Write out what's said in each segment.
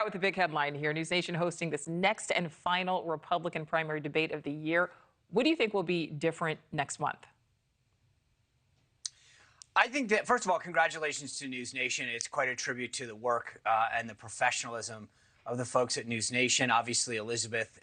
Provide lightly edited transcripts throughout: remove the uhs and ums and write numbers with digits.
With the big headline here, News Nation hosting this next and final Republican primary debate of the year. What do you think will be different next month? I think that, first of all, congratulations to News Nation. It's quite a tribute to the work and the professionalism of the folks at News Nation. Obviously, Elizabeth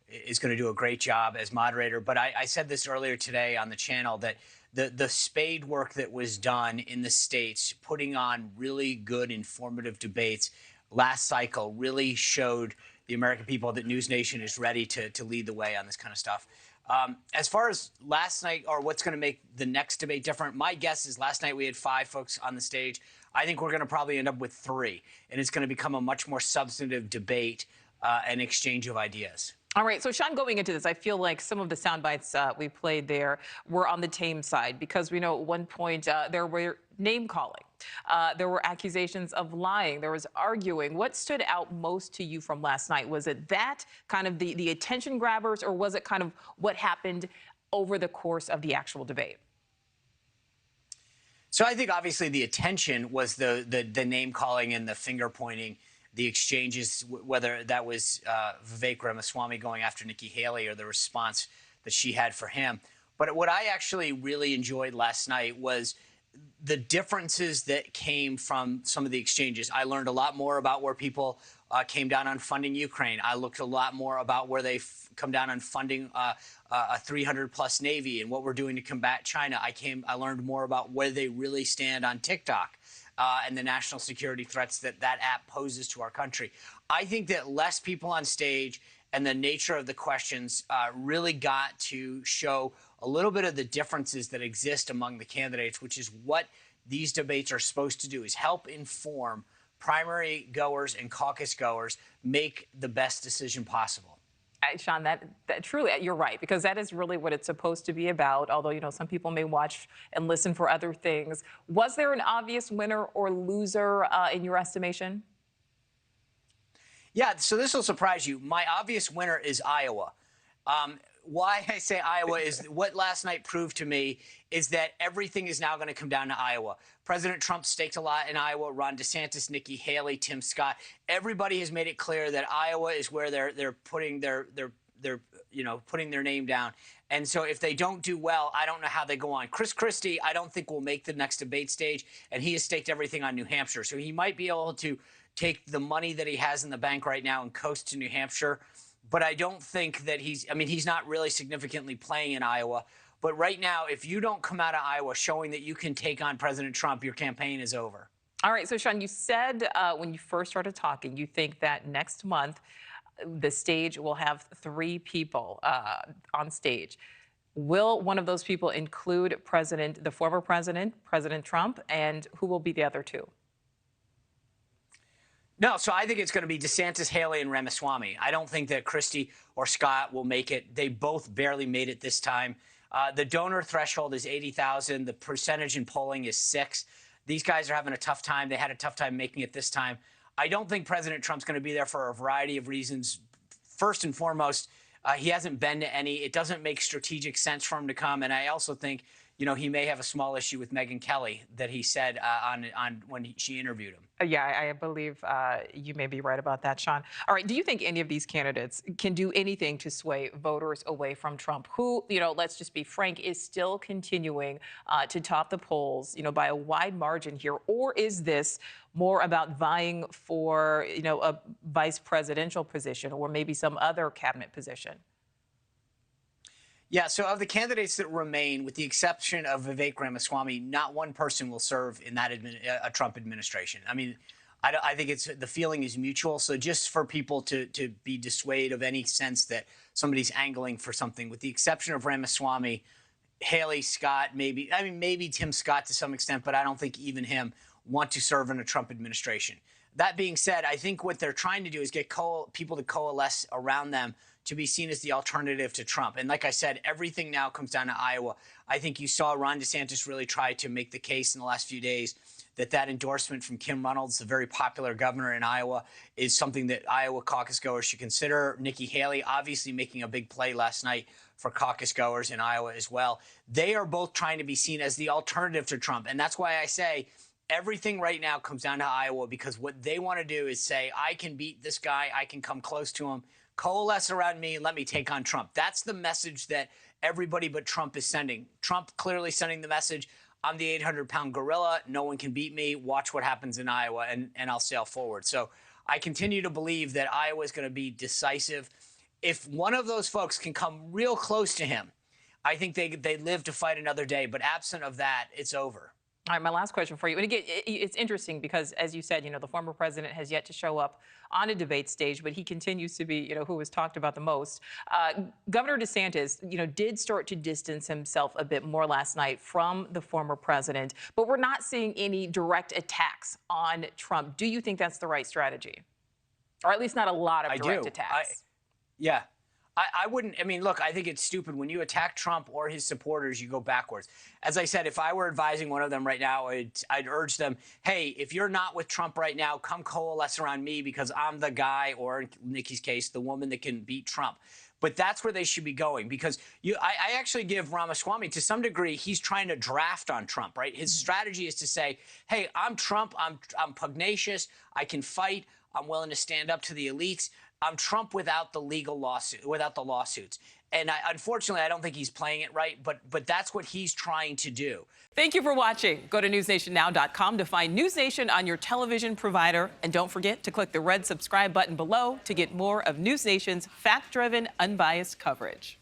is going to do a great job as moderator. But I said this earlier today on the channel that the spade work that was done in the states, putting on really good, informative debates last cycle, really showed the American people that News Nation is ready to lead the way on this kind of stuff. As far as last night or what's going to make the next debate different, my guess is last night we had 5 folks on the stage. I think we're going to probably end up with 3, and it's going to become a much more substantive debate and exchange of ideas. All right, so Sean, going into this, I feel like some of the sound bites we played there were on the tame side because we know at one point there were name calling. There were accusations of lying. There was arguing. What stood out most to you from last night? Was it that kind of the attention grabbers, or was it kind of what happened over the course of the actual debate? So I think obviously the attention was the name calling and the finger pointing, the exchanges, whether that was Vivek Ramaswamy going after Nikki Haley or the response that she had for him. But what I actually really enjoyed last night was the differences that came from some of the exchanges. I learned a lot more about where people came down on funding Ukraine. I looked a lot more about where they come down on funding a 300-plus Navy and what we're doing to combat China. I learned more about where they really stand on TikTok and the national security threats that app poses to our country. I think that less people on stage and the nature of the questions really got to show a little bit of the differences that exist among the candidates, which is what these debates are supposed to do, is help inform primary goers and caucus goers make the best decision possible. Sean, that truly, you're right, because that is really what it's supposed to be about, although, you know, some people may watch and listen for other things. Was there an obvious winner or loser in your estimation? Yeah, so this will surprise you. My obvious winner is Iowa. Why I say Iowa is what last night proved to me is that everything is now going to come down to Iowa. President Trump staked a lot in Iowa. Ron DeSantis, Nikki Haley, Tim Scott. Everybody has made it clear that Iowa is where they're putting their putting their name down. And so if they don't do well, I don't know how they go on. Chris Christie, I don't think will make the next debate stage, and he has staked everything on New Hampshire. So he might be able to take the money that he has in the bank right now and coast to New Hampshire. But I don't think that he's not really significantly playing in Iowa. But right now, if you don't come out of Iowa showing that you can take on President Trump, your campaign is over. All right. So, Sean, you said when you first started talking, you think that next month the stage will have 3 people on stage. Will one of those people include the former president, President Trump, and who will be the other 2? No, so I think it's going to be DeSantis, Haley, and Ramaswamy. I don't think that Christie or Scott will make it. They both barely made it this time. The donor threshold is 80,000. The percentage in polling is 6. These guys are having a tough time. They had a tough time making it this time. I don't think President Trump's going to be there for a variety of reasons. First and foremost, he hasn't been to any. It doesn't make strategic sense for him to come. And I also think, you know, he may have a small issue with Megyn Kelly that he said on when she interviewed him. Yeah, I believe you may be right about that, Sean. All right, do you think any of these candidates can do anything to sway voters away from Trump, who, you know, let's just be frank, is still continuing to top the polls, you know, by a wide margin here? Or is this more about vying for, you know, a vice presidential position or maybe some other cabinet position? Yeah, so of the candidates that remain, with the exception of Vivek Ramaswamy, not one person will serve in that a Trump administration. I mean, I think the feeling is mutual. So just for people to be dissuaded of any sense that somebody's angling for something, with the exception of Ramaswamy, Haley, Scott, maybe Tim Scott to some extent, but I don't think even him want to serve in a Trump administration. That being said, I think what they're trying to do is get people to coalesce around them to be seen as the alternative to Trump. And like I said, everything now comes down to Iowa. I think you saw Ron DeSantis really try to make the case in the last few days that endorsement from Kim Reynolds, the very popular governor in Iowa, is something that Iowa caucus goers should consider. Nikki Haley obviously making a big play last night for caucus goers in Iowa as well. They are both trying to be seen as the alternative to Trump. And that's why I say Everything right now comes down to Iowa because what they want to do is say, I can beat this guy. I can come close to him. Coalesce around me. Let me take on Trump. That's the message that everybody but Trump is sending. Trump clearly sending the message, I'm the 800-pound gorilla. No one can beat me. Watch what happens in Iowa, and I'll sail forward. So I continue to believe that Iowa is going to be decisive. If one of those folks can come real close to him, I think they live to fight another day. But absent of that, it's over. All right, my last question for you. And again, it's interesting because, as you said, the former president has yet to show up on a debate stage, but he continues to be, who is talked about the most. Governor DeSantis, did start to distance himself a bit more last night from the former president, but we're not seeing any direct attacks on Trump. Do you think that's the right strategy? Or at least not a lot of direct attacks? Yeah. I wouldn't. I mean, look, I think it's stupid. When you attack Trump or his supporters, you go backwards. As I said, if I were advising one of them right now, I'd urge them, hey, if you're not with Trump right now, come coalesce around me because I'm the guy, or in Nikki's case, the woman that can beat Trump. But that's where they should be going because I actually give Ramaswamy, to some degree, he's trying to draft on Trump, right? His strategy is to say, hey, I'm Trump. I'm pugnacious. I can fight. I'm willing to stand up to the elites. I'm Trump without the legal lawsuit, without the lawsuits. And unfortunately, I don't think he's playing it right, but that's what he's trying to do. Thank you for watching. Go to newsnationnow.com to find News Nation on your television provider. And don't forget to click the red subscribe button below to get more of News Nation's fact-driven, unbiased coverage.